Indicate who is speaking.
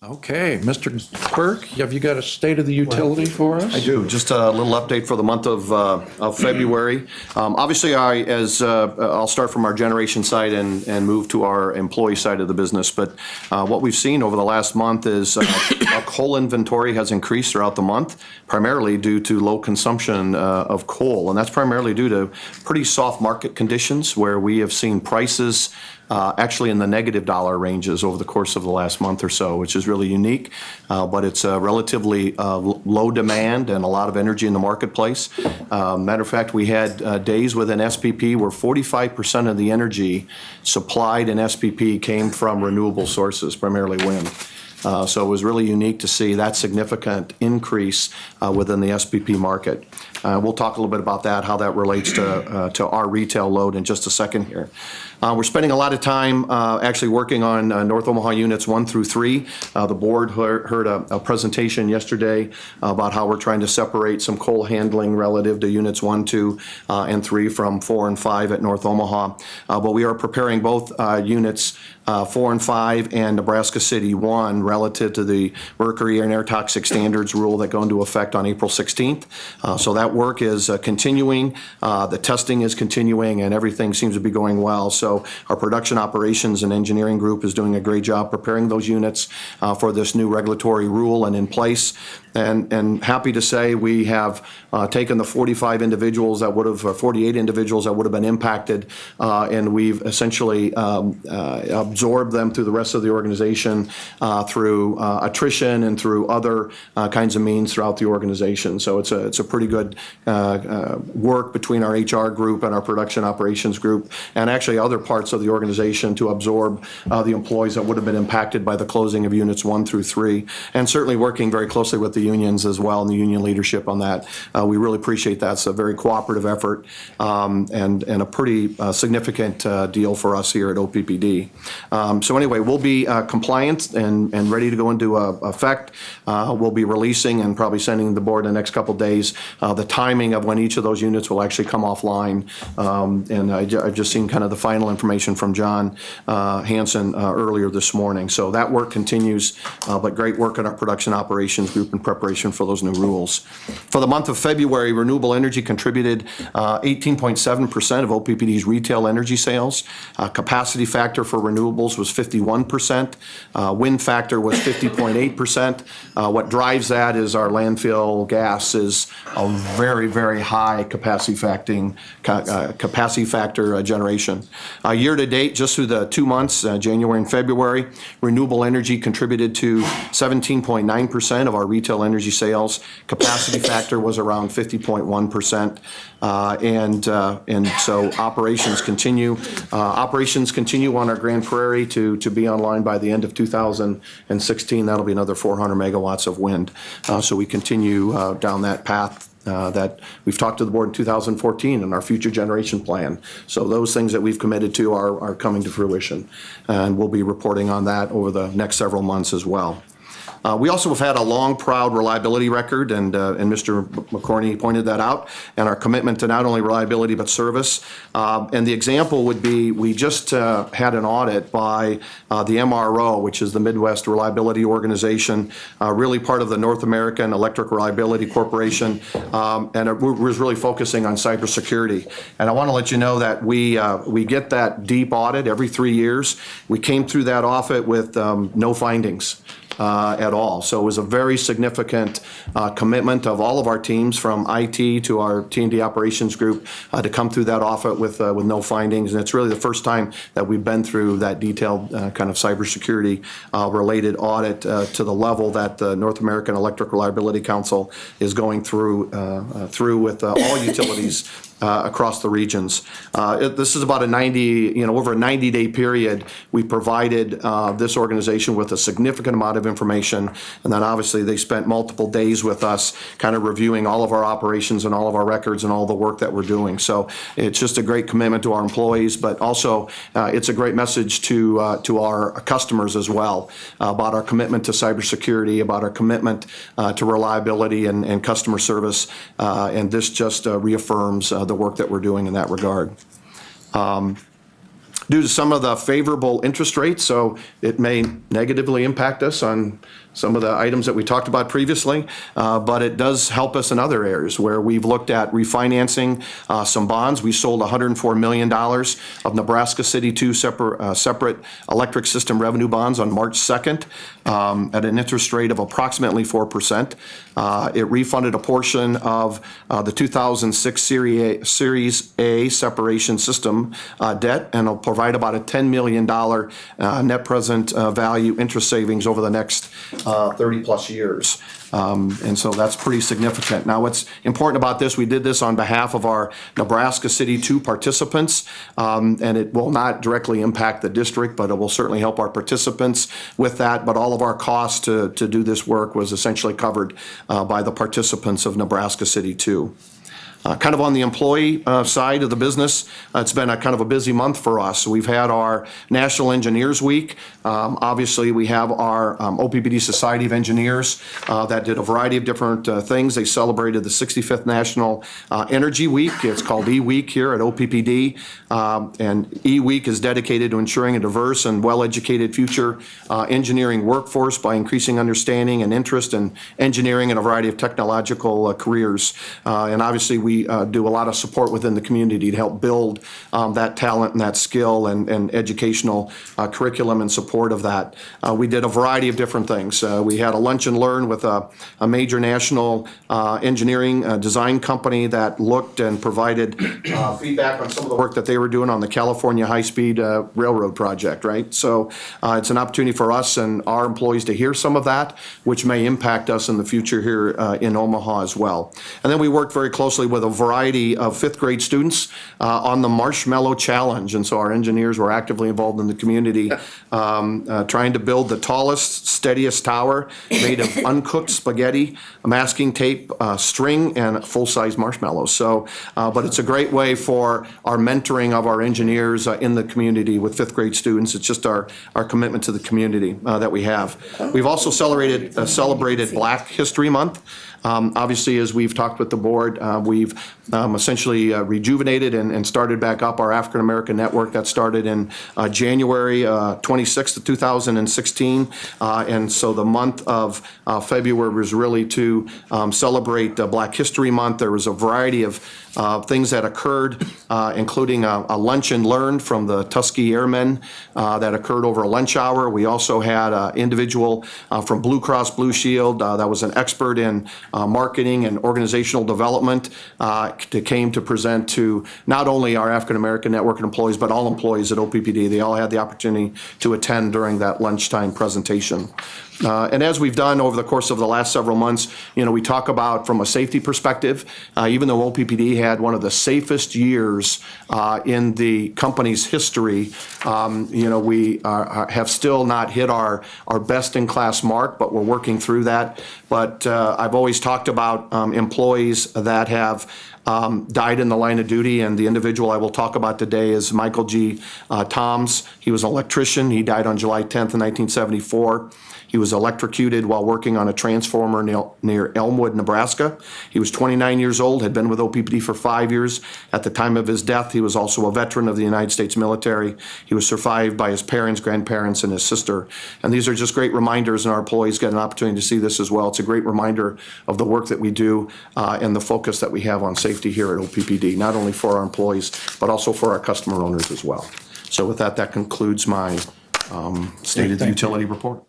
Speaker 1: Okay, Mr. Quirk, have you got a state of the utility for us?
Speaker 2: I do. Just a little update for the month of February. Obviously, I'll start from our generation side and move to our employee side of the business. But what we've seen over the last month is our coal inventory has increased throughout the month, primarily due to low consumption of coal. And that's primarily due to pretty soft market conditions where we have seen prices actually in the negative dollar ranges over the course of the last month or so, which is really unique. But it's relatively low demand and a lot of energy in the marketplace. Matter of fact, we had days within SPP where 45% of the energy supplied in SPP came from renewable sources, primarily wind. So it was really unique to see that significant increase within the SPP market. We'll talk a little bit about that, how that relates to our retail load in just a second here. We're spending a lot of time actually working on North Omaha units 1 through 3. The board heard a presentation yesterday about how we're trying to separate some coal handling relative to units 1, 2, and 3 from 4 and 5 at North Omaha. But we are preparing both units 4 and 5 and Nebraska City 1 relative to the mercury and air toxic standards rule that go into effect on April 16th. So that work is continuing, the testing is continuing, and everything seems to be going well. So our production operations and engineering group is doing a great job preparing those units for this new regulatory rule and in place. And happy to say we have taken the 45 individuals that would have, 48 individuals that would have been impacted, and we've essentially absorbed them through the rest of the organization through attrition and through other kinds of means throughout the organization. So it's a pretty good work between our HR group and our production operations group, and actually other parts of the organization to absorb the employees that would have been impacted by the closing of units 1 through 3, and certainly working very closely with the unions as well and the union leadership on that. We really appreciate that. It's a very cooperative effort and a pretty significant deal for us here at OPPD. So anyway, we'll be compliant and ready to go into effect. We'll be releasing and probably sending the board in the next couple days the timing of when each of those units will actually come offline. And I've just seen kind of the final information from John Hanson earlier this morning. So that work continues, but great work in our production operations group in preparation for those new rules. For the month of February, renewable energy contributed 18.7% of OPPD's retail energy sales. Capacity factor for renewables was 51%. Wind factor was 50.8%. What drives that is our landfill gas is a very, very high capacity factor generation. Year to date, just through the 2 months, January and February, renewable energy contributed to 17.9% of our retail energy sales. Capacity factor was around 50.1%. And so operations continue. Operations continue on our Grand Prairie to be online by the end of 2016. That'll be another 400 megawatts of wind. So we continue down that path that we've talked to the board in 2014 in our future generation plan. So those things that we've committed to are coming to fruition. And we'll be reporting on that over the next several months as well. We also have had a long, proud reliability record, and Mr. McCorney pointed that out, and our commitment to not only reliability but service. And the example would be we just had an audit by the MRO, which is the Midwest Reliability Organization, really part of the North American Electric Reliability Corporation, and it was really focusing on cybersecurity. And I want to let you know that we get that deep audit every 3 years. We came through that audit with no findings at all. So it was a very significant commitment of all of our teams, from IT to our T&D operations group, to come through that audit with no findings. And it's really the first time that we've been through that detailed kind of cybersecurity related audit to the level that the North American Electric Reliability Council is going through with all utilities across the regions. This is about over a 90-day period. We provided this organization with a significant amount of information, and then obviously they spent multiple days with us kind of reviewing all of our operations and all of our records and all the work that we're doing. So it's just a great commitment to our employees, but also it's a great message to our customers as well about our commitment to cybersecurity, about our commitment to reliability and customer service, and this just reaffirms the work that we're doing in that regard. due to some of the favorable interest rates, so it may negatively impact us on some of the items that we talked about previously, but it does help us in other areas where we've looked at refinancing some bonds. We sold $104 million of Nebraska City 2 separate electric system revenue bonds on March 2nd at an interest rate of approximately 4%. It refunded a portion of the 2006 Series A separation system debt, and will provide about a $10 million net present value interest savings over the next 30 plus years. And so that's pretty significant. Now, what's important about this, we did this on behalf of our Nebraska City 2 participants, and it will not directly impact the district, but it will certainly help our participants with that. But all of our costs to do this work was essentially covered by the participants of Nebraska City 2. Kind of on the employee side of the business, it's been a kind of a busy month for us. We've had our National Engineers Week. Obviously, we have our OPPD Society of Engineers that did a variety of different things. They celebrated the 65th National Energy Week. It's called E-Week here at OPPD. And E-Week is dedicated to ensuring a diverse and well-educated future engineering workforce by increasing understanding and interest in engineering and a variety of technological careers. And obviously, we do a lot of support within the community to help build that talent and that skill and educational curriculum in support of that. We did a variety of different things. We had a lunch and learn with a major national engineering design company that looked and provided feedback on some of the work that they were doing on the California high-speed railroad project, right? So it's an opportunity for us and our employees to hear some of that, which may impact us in the future here in Omaha as well. And then we worked very closely with a variety of fifth grade students on the Marshmallow Challenge. And so our engineers were actively involved in the community trying to build the tallest, steadiest tower made of uncooked spaghetti, masking tape, string, and full-size marshmallows. So, but it's a great way for our mentoring of our engineers in the community with fifth grade students. It's just our commitment to the community that we have. We've also celebrated Black History Month. Obviously, as we've talked with the board, we've essentially rejuvenated and started back up our African American network that started in January 26th of 2016. And so the month of February was really to celebrate Black History Month. There was a variety of things that occurred, including a lunch and learn from the Tuskegee Airmen that occurred over a lunch hour. We also had an individual from Blue Cross Blue Shield that was an expert in marketing and organizational development that came to present to not only our African American network employees, but all employees at OPPD. They all had the opportunity to attend during that lunchtime presentation. And as we've done over the course of the last several months, you know, we talk about from a safety perspective, even though OPPD had one of the safest years in the company's history, you know, we have still not hit our best-in-class mark, but we're working through that. But I've always talked about employees that have died in the line of duty, and the individual I will talk about today is Michael G. Toms. He was an electrician. He died on July 10th, 1974. He was electrocuted while working on a transformer near Elmwood, Nebraska. He was 29 years old, had been with OPPD for 5 years. At the time of his death, he was also a veteran of the United States military. He was survived by his parents, grandparents, and his sister. And these are just great reminders, and our employees get an opportunity to see this as well. It's a great reminder of the work that we do and the focus that we have on safety here at OPPD, not only for our employees, but also for our customer owners as well. So with that, that concludes my State of the Utility report.